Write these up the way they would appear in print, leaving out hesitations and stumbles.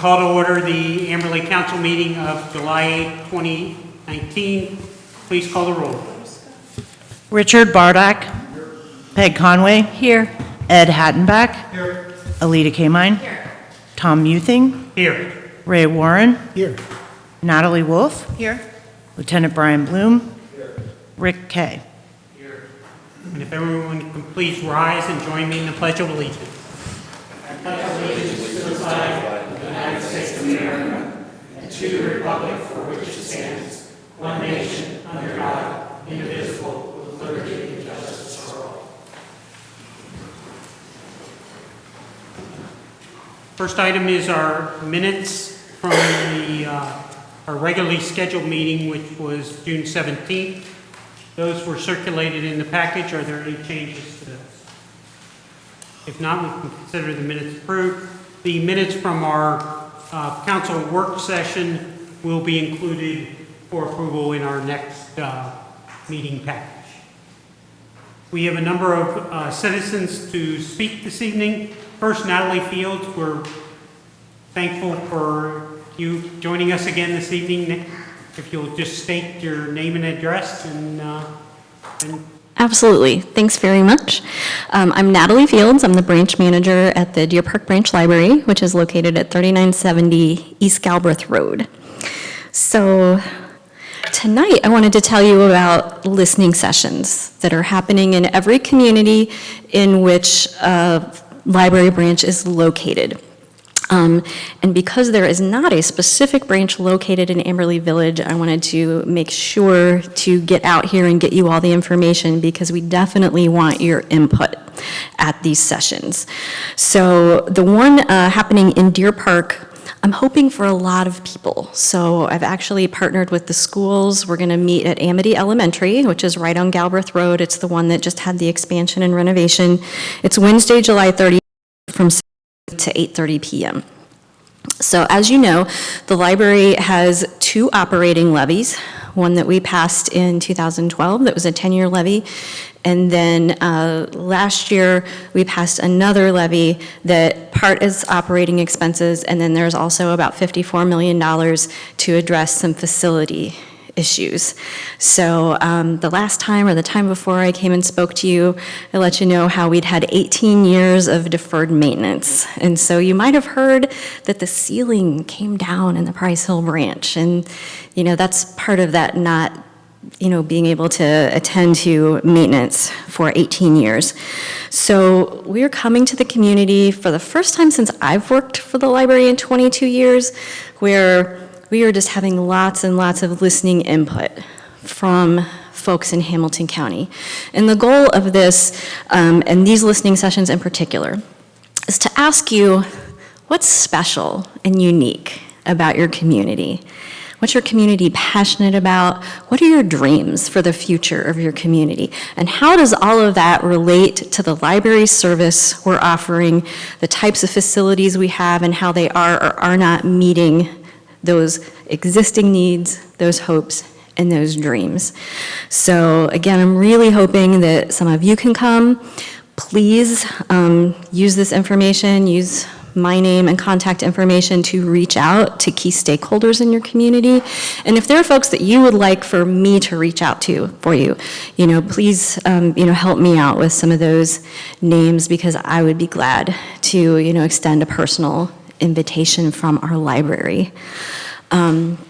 call to order the Amberley Council meeting of July 8, 2019. Please call the roll. Richard Bardak. Peg Conway. Here. Ed Hattenbach. Here. Alita Kamine. Here. Tom Muthing. Here. Ray Warren. Here. Natalie Wolf. Here. Lieutenant Brian Bloom. Here. Rick Kay. Here. And if everyone can please rise and join me in the Pledge of Allegiance. I pledge allegiance to the flag of the United States of America and to the republic for which it stands, one nation, under God, indivisible, with liberty and justice for all. First item is our minutes from our regularly scheduled meeting, which was June 17th. Those were circulated in the package. Are there any changes to those? If not, we can consider the minutes approved. The minutes from our council work session will be included for approval in our next meeting package. We have a number of citizens to speak this evening. First, Natalie Fields. We're thankful for you joining us again this evening. If you'll just state your name and address and Absolutely. Thanks very much. I'm Natalie Fields. I'm the branch manager at the Deer Park Branch Library, which is located at 3970 East Galbraith Road. So tonight I wanted to tell you about listening sessions that are happening in every community in which a library branch is located. And because there is not a specific branch located in Amberley Village, I wanted to make sure to get out here and get you all the information because we definitely want your input at these sessions. So the one happening in Deer Park, I'm hoping for a lot of people. So I've actually partnered with the schools. We're gonna meet at Amity Elementary, which is right on Galbraith Road. It's the one that just had the expansion and renovation. It's Wednesday, July 30th from 6 to 8:30 p.m. So as you know, the library has two operating levies, one that we passed in 2012 that was a 10-year levy, and then last year we passed another levy that part is operating expenses, and then there's also about $54 million to address some facility issues. So the last time or the time before I came and spoke to you, I let you know how we'd had 18 years of deferred maintenance. And so you might have heard that the ceiling came down in the Price Hill branch. And, you know, that's part of that not, you know, being able to attend to maintenance for 18 years. So we're coming to the community for the first time since I've worked for the library in 22 years, where we are just having lots and lots of listening input from folks in Hamilton County. And the goal of this, and these listening sessions in particular, is to ask you what's special and unique about your community. What's your community passionate about? What are your dreams for the future of your community? And how does all of that relate to the library service we're offering, the types of facilities we have, and how they are or are not meeting those existing needs, those hopes, and those dreams. So again, I'm really hoping that some of you can come. Please use this information, use my name and contact information to reach out to key stakeholders in your community. And if there are folks that you would like for me to reach out to for you, you know, please, you know, help me out with some of those names because I would be glad to, you know, extend a personal invitation from our library.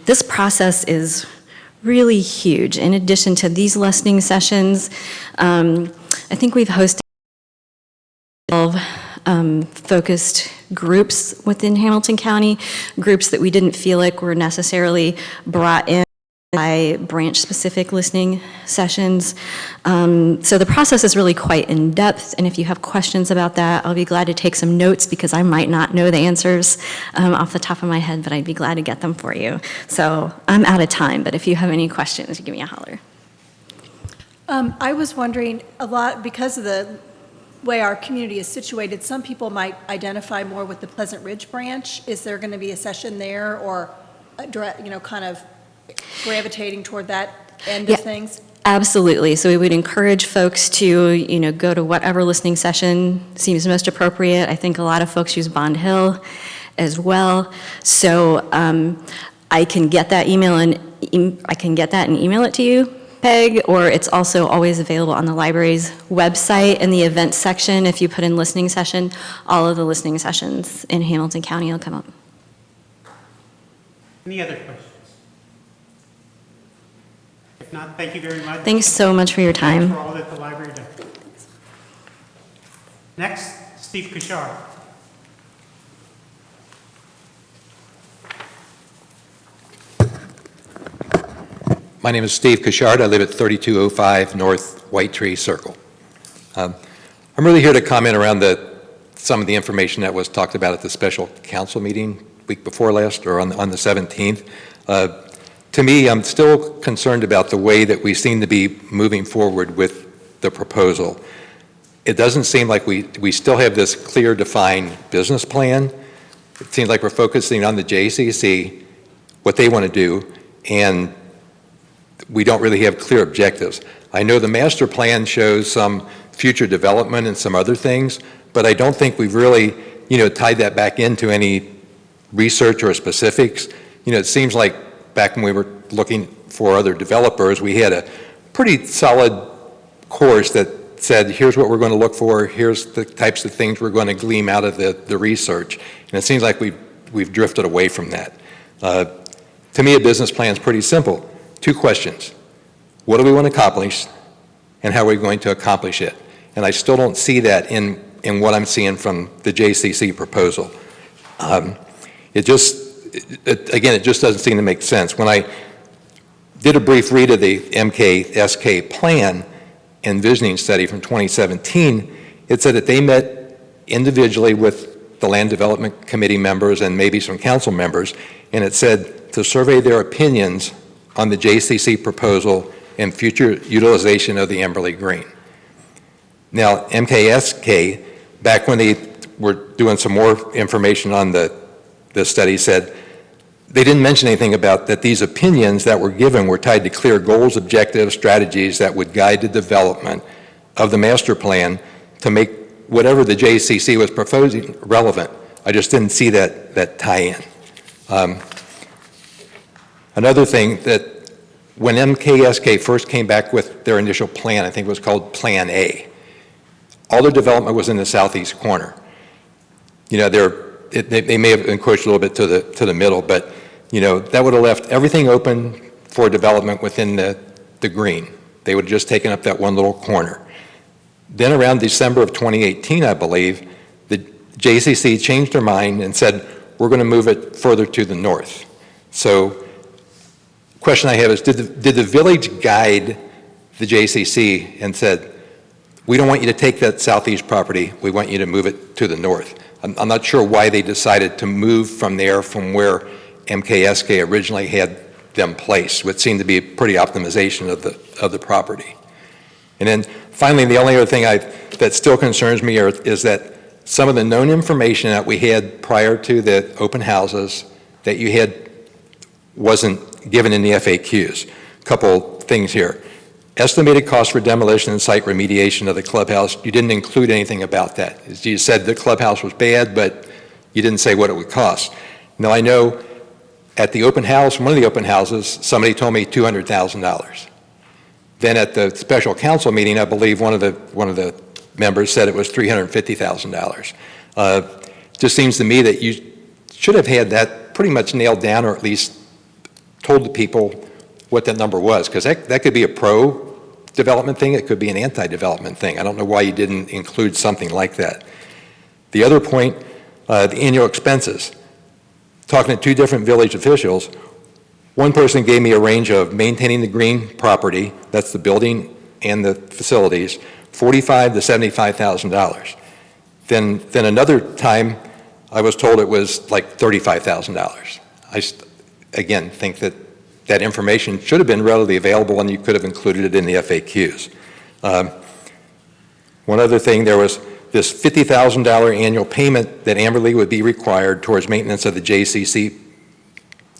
This process is really huge. In addition to these listening sessions, I think we've hosted 12 focused groups within Hamilton County, groups that we didn't feel like were necessarily brought in by branch-specific listening sessions. So the process is really quite in-depth, and if you have questions about that, I'll be glad to take some notes because I might not know the answers off the top of my head, but I'd be glad to get them for you. So I'm out of time, but if you have any questions, give me a holler. I was wondering a lot, because of the way our community is situated, some people might identify more with the Pleasant Ridge branch. Is there going to be a session there or, you know, kind of gravitating toward that end of things? Absolutely. So we would encourage folks to, you know, go to whatever listening session seems most appropriate. I think a lot of folks use Bond Hill as well. So I can get that email and email it to you, Peg, or it's also always available on the library's website in the events section. If you put in listening session, all of the listening sessions in Hamilton County will come up. Any other questions? If not, thank you very much. Thanks so much for your time. Thanks for all that the library does. Next, Steve Kushar. My name is Steve Kushard. I live at 3205 North White Tree Circle. I'm really here to comment around some of the information that was talked about at the special council meeting week before last, or on the 17th. To me, I'm still concerned about the way that we seem to be moving forward with the proposal. It doesn't seem like we still have this clear, defined business plan. It seems like we're focusing on the JCC, what they want to do, and we don't really have clear objectives. I know the master plan shows some future development and some other things, but I don't think we've really, tied that back into any research or specifics. It seems like back when we were looking for other developers, we had a pretty solid course that said, here's what we're going to look for, here's the types of things we're going to glean out of the research. And it seems like we've drifted away from that. To me, a business plan is pretty simple. 2 questions. What do we want to accomplish, and how are we going to accomplish it? And I still don't see that in what I'm seeing from the JCC proposal. It just doesn't seem to make sense. When I did a brief read of the MKSK plan and visioning study from 2017, it said that they met individually with the Land Development Committee members and maybe some council members, and it said to survey their opinions on the JCC proposal and future utilization of the Amberley Green. Now, MKSK, back when they were doing some more information on the study, said they didn't mention anything about that these opinions that were given were tied to clear goals, objectives, strategies that would guide the development of the master plan to make whatever the JCC was proposing relevant. I just didn't see that tie-in. Another thing, that when MKSK first came back with their initial plan, I think it was called Plan A, all their development was in the southeast corner. They may have encroached a little bit to the middle, but that would have left everything open for development within the green. They would have just taken up that one little corner. Then around December of 2018, I believe, the JCC changed their mind and said, we're going to move it further to the north. So question I have is, did the village guide the JCC and said, we don't want you to take that southeast property, we want you to move it to the north? I'm not sure why they decided to move from there, from where MKSK originally had them placed, which seemed to be a pretty optimization of the property. And then finally, the only other thing that still concerns me is that some of the known information that we had prior to the open houses that you had wasn't given in the FAQs. A couple things here. Estimated cost for demolition and site remediation of the clubhouse, you didn't include anything about that. You said the clubhouse was bad, but you didn't say what it would cost. Now I know at the open house, one of the open houses, somebody told me $200,000. Then at the special council meeting, I believe one of the members said it was $350,000. Just seems to me that you should have had that pretty much nailed down, or at least told the people what that number was, because that could be a pro-development thing, it could be an anti-development thing. I don't know why you didn't include something like that. The other point, the annual expenses. Talking to 2 different village officials, one person gave me a range of maintaining the green property, that's the building and the facilities, $45,000 to $75,000. Then another time, I was told it was like $35,000. I again think that information should have been readily available and you could have included it in the FAQs. One other thing, there was this $50,000 annual payment that Amberley would be required towards maintenance of the JCC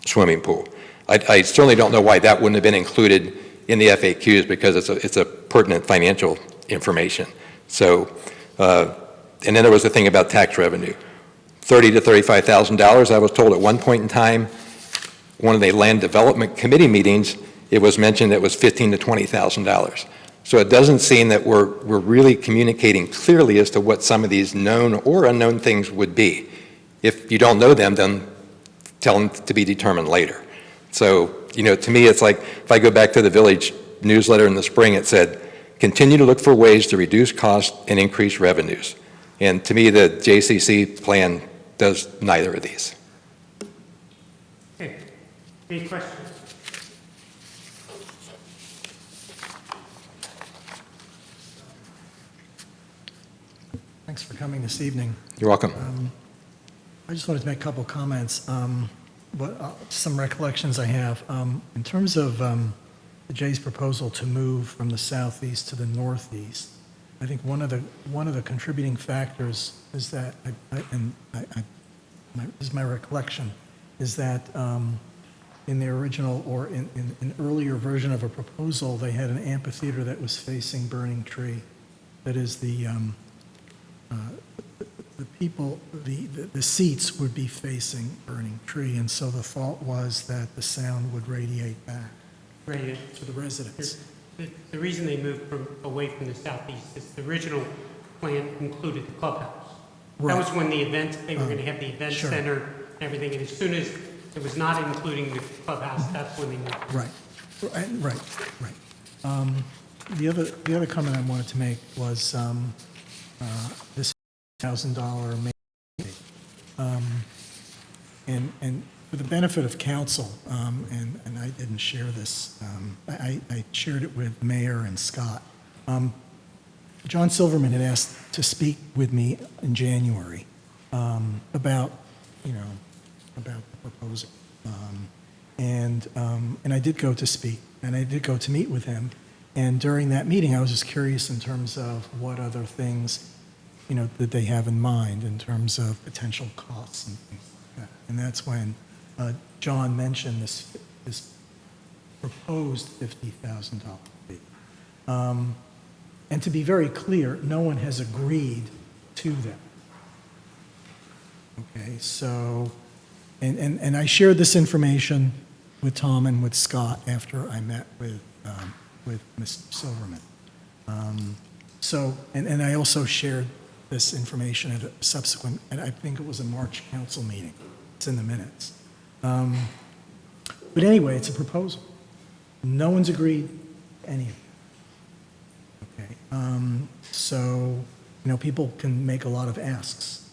swimming pool. I certainly don't know why that wouldn't have been included in the FAQs, because it's a pertinent financial information. So, and then there was the thing about tax revenue. $30,000 to $35,000. I was told at one point in time, one of the land development committee meetings, it was mentioned that it was $15,000 to $20,000. So it doesn't seem that we're really communicating clearly as to what some of these known or unknown things would be. If you don't know them, then tell them to be determined later. So, to me, it's like, if I go back to the village newsletter in the spring, it said, continue to look for ways to reduce costs and increase revenues. And to me, the JCC plan does neither of these. Okay. Any questions? Thanks for coming this evening. You're welcome. I just wanted to make a couple comments. Some recollections I have. In terms of the Jay's proposal to move from the southeast to the northeast, I think one of the contributing factors is that, this is my recollection, is that in the original or in an earlier version of a proposal, they had an amphitheater that was facing Burning Tree. That is the people, the seats would be facing Burning Tree, and so the thought was that the sound would radiate back to the residents. The reason they moved away from the southeast is the original plan included the clubhouse. Right. That was when the event, they were going to have the event Sure. center and everything, and as soon as it was not including the clubhouse, that's when they moved. Right. The other comment I wanted to make was this $1,000 maintenance fee. And for the benefit of council, and I didn't share this, I shared it with Mayor and Scott. John Silverman had asked to speak with me in January about the proposal. And I did go to speak, and I did go to meet with him. And during that meeting, I was just curious in terms of what other things, that they have in mind in terms of potential costs and things like that. And that's when John mentioned this proposed $50,000 fee. And to be very clear, no one has agreed to that. Okay, so, and I shared this information with Tom and with Scott after I met with Mr. Silverman. And I also shared this information at a subsequent, and I think it was a March council meeting. It's in the minutes. But anyway, it's a proposal. No one's agreed to any of it. Okay. So, people can make a lot of asks.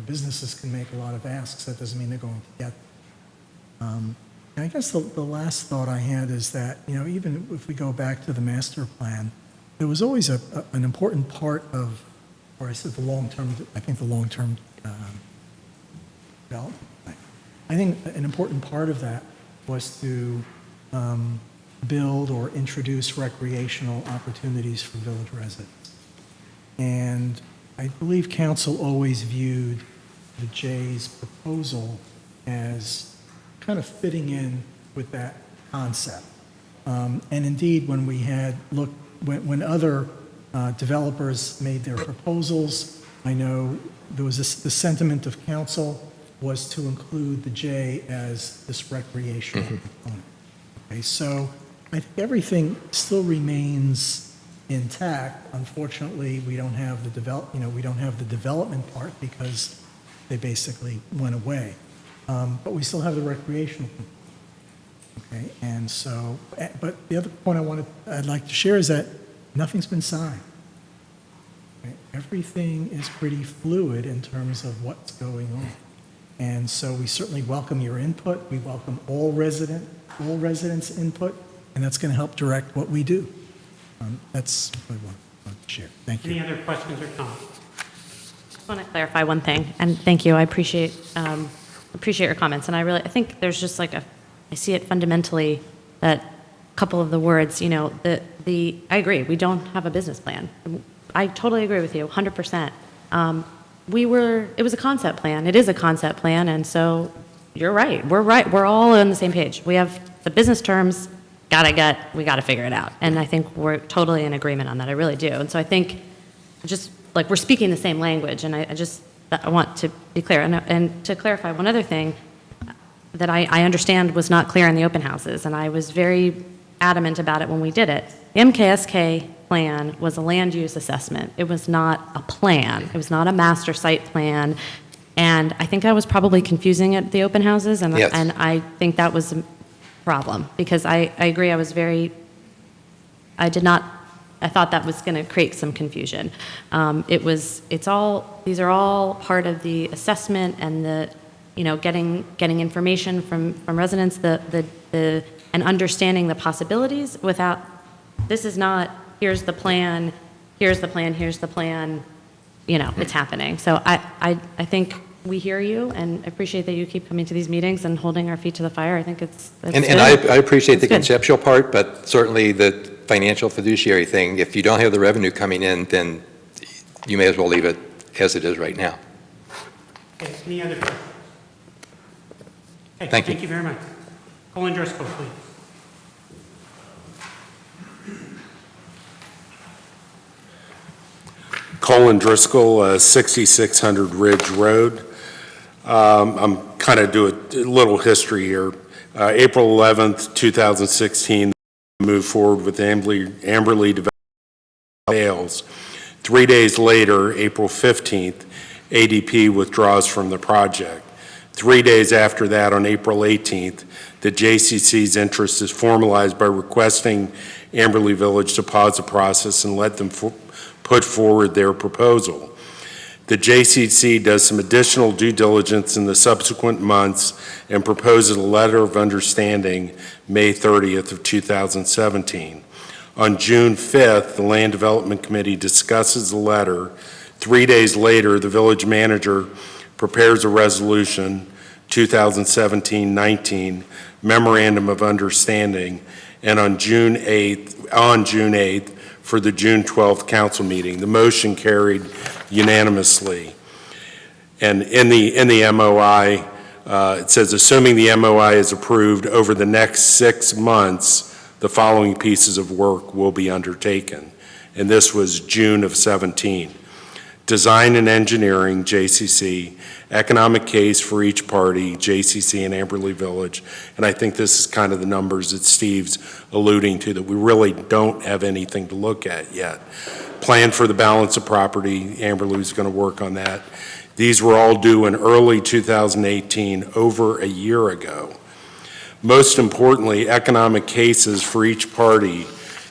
Businesses can make a lot of asks. That doesn't mean they're going to get them. And I guess the last thought I had is that, even if we go back to the master plan, there was always an important part of, or I said the long-term development plan. I think an important part of that was to build or introduce recreational opportunities for village residents. And I believe council always viewed the Jay's proposal as kind of fitting in with that concept. And indeed, when we had when other developers made their proposals, I know there was the sentiment of council was to include the J as this recreational component. Okay, so I think everything still remains intact. Unfortunately, we don't have the development part because they basically went away. But we still have the recreational component. Okay, and so, but the other point I'd like to share is that nothing's been signed. Okay? Everything is pretty fluid in terms of what's going on. And so we certainly welcome your input. We welcome all residents' input, and that's going to help direct what we do. That's what I want to share. Thank you. Any other questions or comments? I just want to clarify one thing, and thank you. I appreciate your comments, and I think there's just I see it fundamentally that a couple of the words, I agree. We don't have a business plan. I totally agree with you, 100%. It was a concept plan. It is a concept plan, and so you're right. We're right. We're all on the same page. We have the business terms. We got to figure it out, and I think we're totally in agreement on that. I really do, and so I think just we're speaking the same language, and I want to be clear. And to clarify one other thing that I understand was not clear in the open houses, and I was very adamant about it when we did it. The MKSK plan was a land use assessment. It was not a plan. It was not a master site plan. And I think I was probably confusing it at the open houses, and, Yes. and I think that was a problem, because I agree, I thought that was going to create some confusion. These are all part of the assessment and the, getting information from residents, and understanding the possibilities without, this is not, here's the plan, here's the plan, here's the plan, it's happening. So I think we hear you, and appreciate that you keep coming to these meetings and holding our feet to the fire. I think it's And good. I appreciate the It's good. conceptual part, but certainly the financial fiduciary thing, if you don't have the revenue coming in, then you may as well leave it as it is right now. Okay, any other questions? Okay, Thank you. Thank you very much. Colin Driscoll, please. Colin Driscoll, 6600 Ridge Road. I'm kind of do a little history here. April 11th, 2016, moved forward with Amberley Development fails. 3 days later, April 15th, ADP withdraws from the project. 3 days after that, on April 18th, the JCC's interest is formalized by requesting Amberley Village to pause the process and let them put forward their proposal. The JCC does some additional due diligence in the subsequent months and proposes a letter of understanding May 30th of 2017. On June 5th, the Land Development Committee discusses the letter. 3 days later, the village manager prepares a resolution, 2017-19 Memorandum of Understanding, and on June 8th, for the June 12th council meeting. The motion carried unanimously. And in the MOI, it says, assuming the MOI is approved over the next 6 months, the following pieces of work will be undertaken. And this was June of 17. Design and engineering, JCC, economic case for each party, JCC and Amberley Village. And I think this is kind of the numbers that Steve's alluding to, that we really don't have anything to look at yet. Plan for the balance of property, Amberley's going to work on that. These were all due in early 2018, over a year ago. Most importantly, economic cases for each party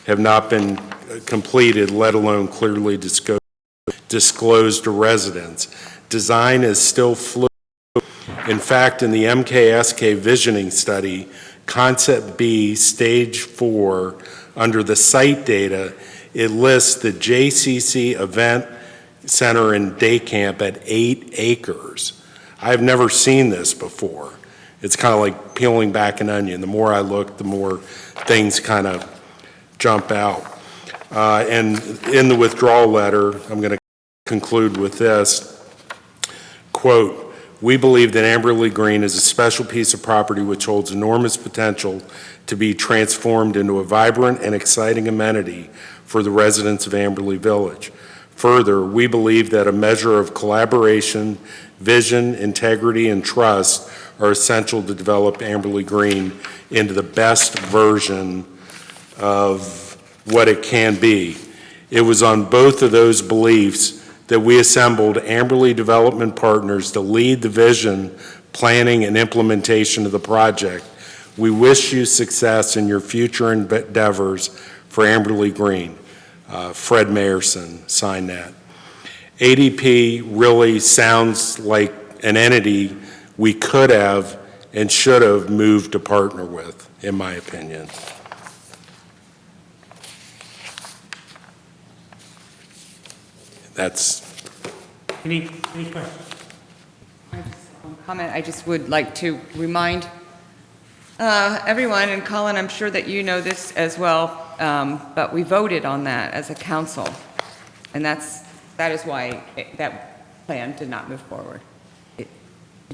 have not been completed, let alone clearly disclosed to residents. Design is still fluid. In fact, in the MKSK visioning study, Concept B, Stage 4, under the site data, it lists the JCC Event Center and Day Camp at 8 acres. I've never seen this before. It's kind of like peeling back an onion. The more I look, the more things kind of jump out. And in the withdrawal letter, I'm going to conclude with this, quote, we believe that Amberley Green is a special piece of property which holds enormous potential to be transformed into a vibrant and exciting amenity for the residents of Amberley Village. Further, we believe that a measure of collaboration, vision, integrity, and trust are essential to develop Amberley Green into the best version of what it can be. It was on both of those beliefs that we assembled Amberley Development Partners to lead the vision, planning, and implementation of the project. We wish you success in your future endeavors for Amberley Green. Fred Mayerson signed that. ADP really sounds like an entity we could have and should have moved to partner with, in my opinion. That's. Any questions? Comment, I just would like to remind everyone, and Colin, I'm sure that you know this as well, but we voted on that as a council, and that is why that plan did not move forward. We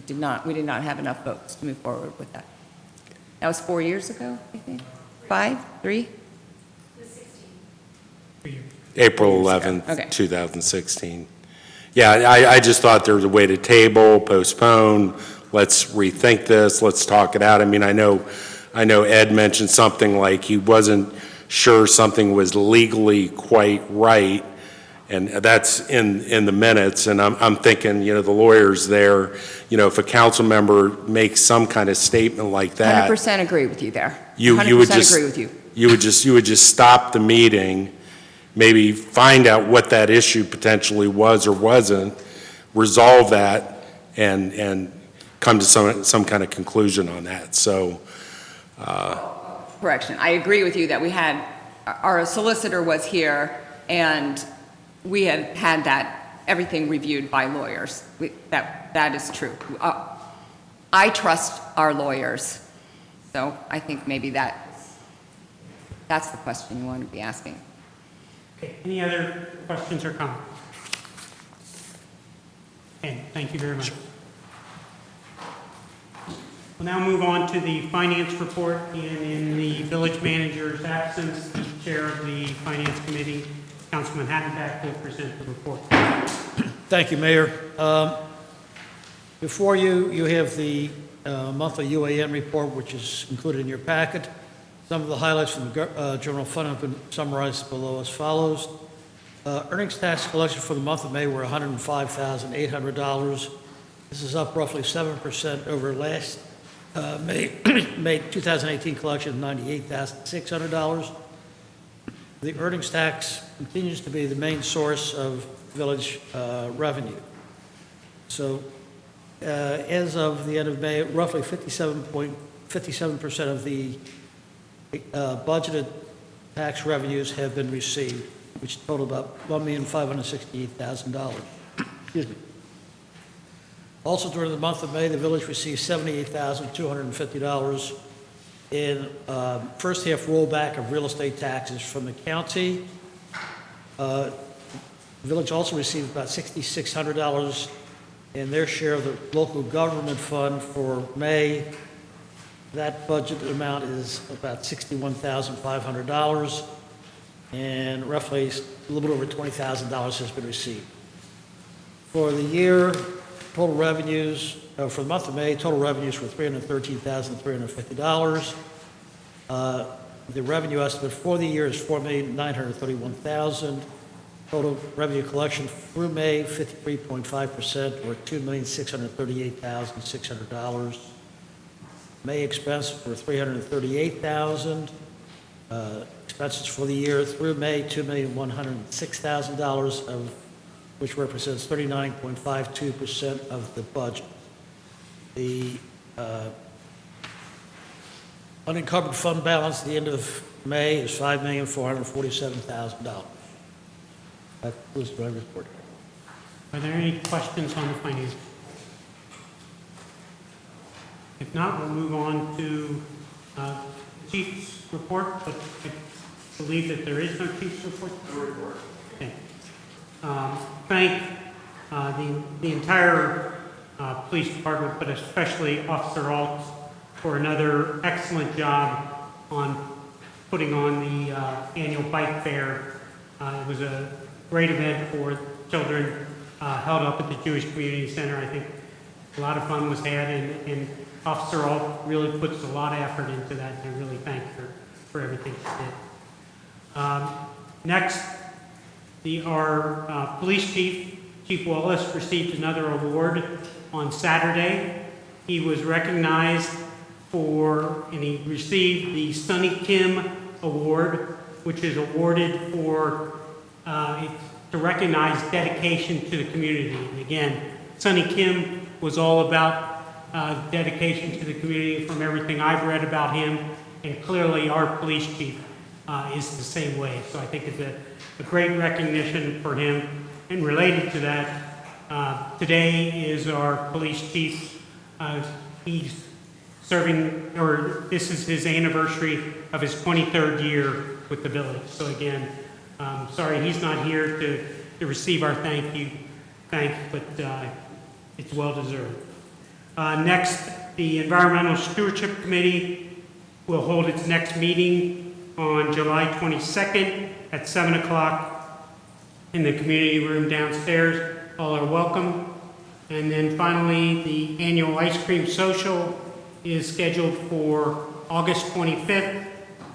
did not have enough votes to move forward with that. That was 4 years ago, I think? 5, 3? April 11th, Okay. 2016. Yeah, I just thought there was a way to table, postpone, let's rethink this, let's talk it out. I mean, I know Ed mentioned something like he wasn't sure something was legally quite right, and that's in the minutes, and I'm thinking, the lawyer's there, if a council member makes some kind of statement like that. 100% agree with you there. You 100% would just agree with you. You would just stop the meeting, maybe find out what that issue potentially was or wasn't, resolve that, and come to some kind of conclusion on that. So, Correction. I agree with you that we had, our solicitor was here, and we had that, everything reviewed by lawyers. That is true. I trust our lawyers. So I think maybe that's the question you want to be asking. Okay, any other questions or comments? Okay, thank you very much. We'll now move on to the finance report, and in the village manager's absence, the chair of the finance committee, Councilman Hattenback, will present the report. Thank you, Mayor. Before you have the monthly UAN report, which is included in your packet. Some of the highlights from the general fund have been summarized below as follows. Earnings tax collection for the month of May were $105,800. This is up roughly 7% over last May 2018 collection of $98,600. The earnings tax continues to be the main source of village revenue. So as of the end of May, roughly 57% of the budgeted tax revenues have been received, which total about $1,568,000. Excuse me. Also, during the month of May, the village received $78,250 in first half rollback of real estate taxes from the county. The village also received about $6,600 in their share of the local government fund for May. That budget amount is about $61,500, and roughly a little bit over $20,000 has been received. For the year, total revenues, for the month of May, total revenues were $313,350. The revenue estimate for the year is $4,931,000. Total revenue collection through May, 53.5%, or $2,638,600. May expense for $338,000. Expenses for the year through May, $2,106,000, of which represents 39.52% of the budget. The unencumbered fund balance at the end of May is $5,447,000. That was my report. Are there any questions on the finance? If not, we'll move on to the chief's report, but I believe that there is no chief's report. No report. Okay. Thank the entire police department, but especially Officer Alt, for another excellent job on putting on the annual bike fair. It was a great event for children held up at the Jewish Community Center. I think a lot of fun was had, and Officer Alt really puts a lot of effort into that, and I really thank her for everything she did. Next, our police chief, Chief Wallace, received another award on Saturday. He was recognized and he received the Sonny Kim Award, which is awarded for to recognize dedication to the community. And again, Sonny Kim was all about dedication to the community from everything I've read about him, and clearly our police chief is the same way. So I think it's a great recognition for him. And related to that, today is our police chief. He's serving, or this is his anniversary of his 23rd year with the village. So again, sorry he's not here to receive our thanks, but it's well deserved. Next, the Environmental Stewardship Committee will hold its next meeting on July 22nd at 7 o'clock in the community room downstairs. All are welcome. And then finally, the annual ice cream social is scheduled for August 25th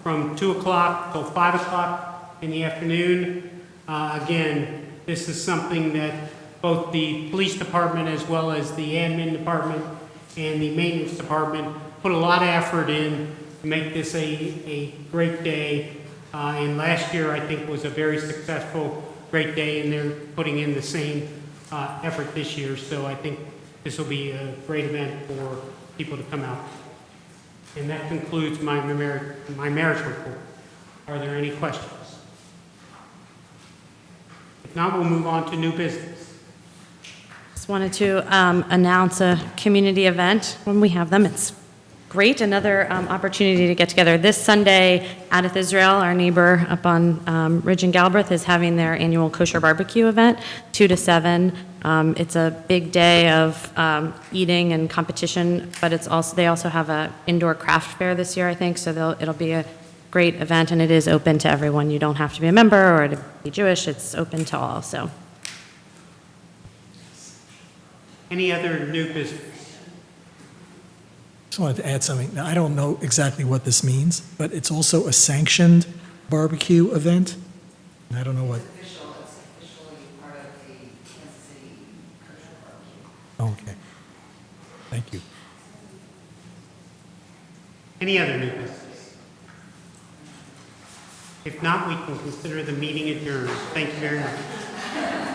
from 2 o'clock till 5 o'clock in the afternoon. Again, this is something that both the police department as well as the admin department and the maintenance department put a lot of effort in to make this a great day. And last year, I think, was a very successful, great day, and they're putting in the same effort this year. So I think this will be a great event for people to come out. And that concludes my mayor's report. Are there any questions? If not, we'll move on to new business. Just wanted to announce a community event when we have them. It's great, another opportunity to get together. This Sunday, Adith Israel, our neighbor up on Ridge and Galbraith, is having their annual kosher barbecue event, 2 to 7. It's a big day of eating and competition, but they also have an indoor craft fair this year, I think, so it'll be a great event, and it is open to everyone. You don't have to be a member or to be Jewish. It's open to all, so. Any other new business? Just wanted to add something. Now, I don't know exactly what this means, but it's also a sanctioned barbecue event. And I don't know what. It's officially part of the Kansas City kosher barbecue. Okay. Thank you. Any other new business? If not, we can consider the meeting adjourned. Thank you very much.